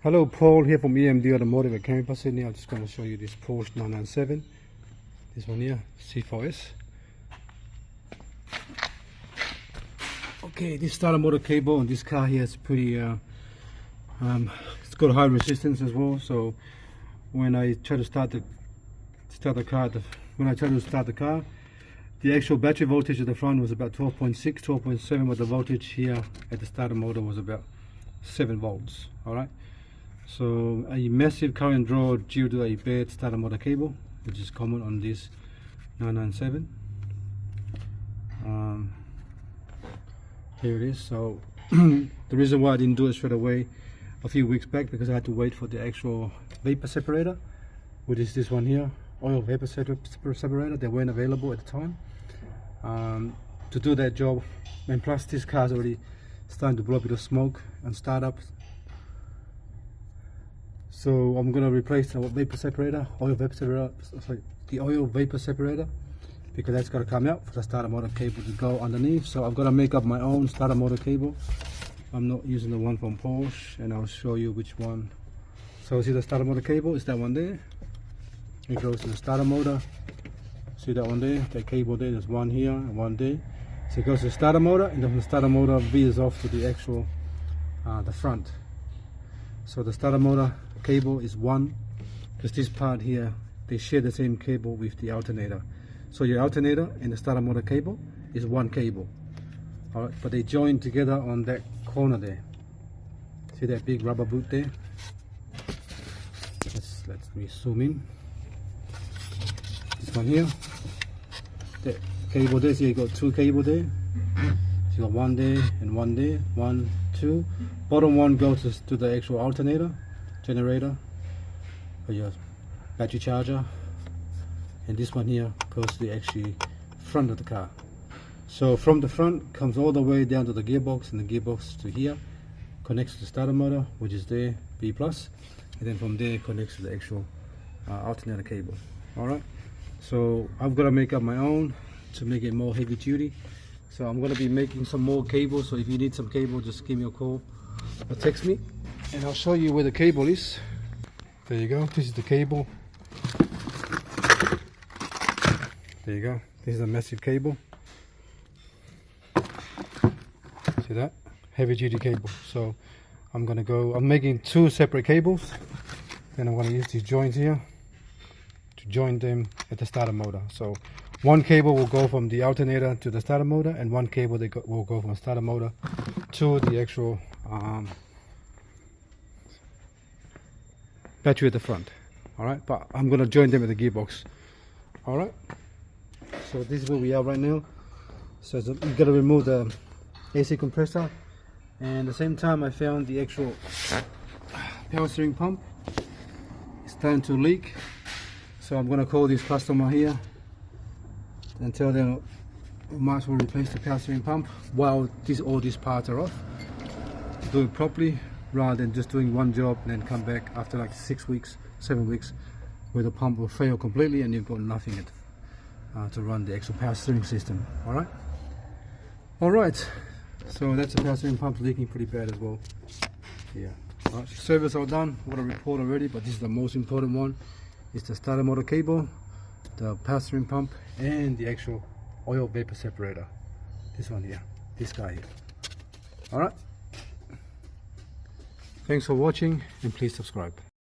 Hello, Paul here from EMD Automotive at Campus Sydney. I'm just going to show you this Porsche 997. This one here, C4S. Okay, this starter motor cable on this car here is pretty, it's got high resistance as well. So when I try to start the car, the actual battery voltage at the front was about 12.6, 12.7, but the voltage here at the starter motor was about 7 volts. All right. So a massive current draw due to a bad starter motor cable, which is common on this 997. Here it is. So the reason why I didn't do it straight away a few weeks back, because I had to wait for the actual vapor separator, which is this one here, oil vapor separator. They weren't available at the time to do that job, and plus this car's already starting to blow a bit of smoke and start up. So I'm going to replace the vapor separator, the oil vapor separator, because that's got to come out for the starter motor cable to go underneath. So I've got to make up my own starter motor cable. I'm not using the one from Porsche, and I'll show you which one. So see the starter motor cable, is that one there. It goes to the starter motor. See that one there, that cable there, there's one here and one there. So it goes to the starter motor, and then the starter motor veers off to the actual, the front. So the starter motor cable is one, because this part here, they share the same cable with the alternator. So your alternator and the starter motor cable is one cable. Alright, but they join together on that corner there. See that big rubber boot there? Let me zoom in. This one here. The cable there, so you got two cable there. So you got one there and one there. 1, 2. Bottom one goes to the actual alternator, generator, or your battery charger, and this one here goes to the actual front of the car. So from the front comes all the way down to the gearbox, and the gearbox to here connects to the starter motor, which is there, B+, and then from there connects to the actual alternator cable. Alright, so I've got to make up my own to make it more heavy duty. So I'm going to be making some more cables, so if you need some cable, just give me a call or text me, and I'll show you where the cable is. There you go, this is the cable. There you go, this is a massive cable. See that? Heavy duty cable. So I'm making 2 separate cables, and I'm going to use these joints here to join them at the starter motor. So one cable will go from the alternator to the starter motor, and one cable will go from the starter motor to the actual battery at the front. Alright, but I'm going to join them at the gearbox. Alright, so this is where we are right now. So we've got to remove the AC compressor, and at the same time I found the actual power steering pump. It's starting to leak, so I'm going to call this customer here and tell them we might as well replace the power steering pump while all these parts are off. Do it properly, rather than just doing one job and then come back after like 6 weeks, 7 weeks, where the pump will fail completely and you've got nothing to run the actual power steering system. Alright, so that's the power steering pump leaking pretty bad as well. Yeah. Alright, service all done. What a report already, but this is the most important one. It's the starter motor cable, the power steering pump, and the actual oil vapor separator. This one here, this guy here. Alright, thanks for watching, and please subscribe.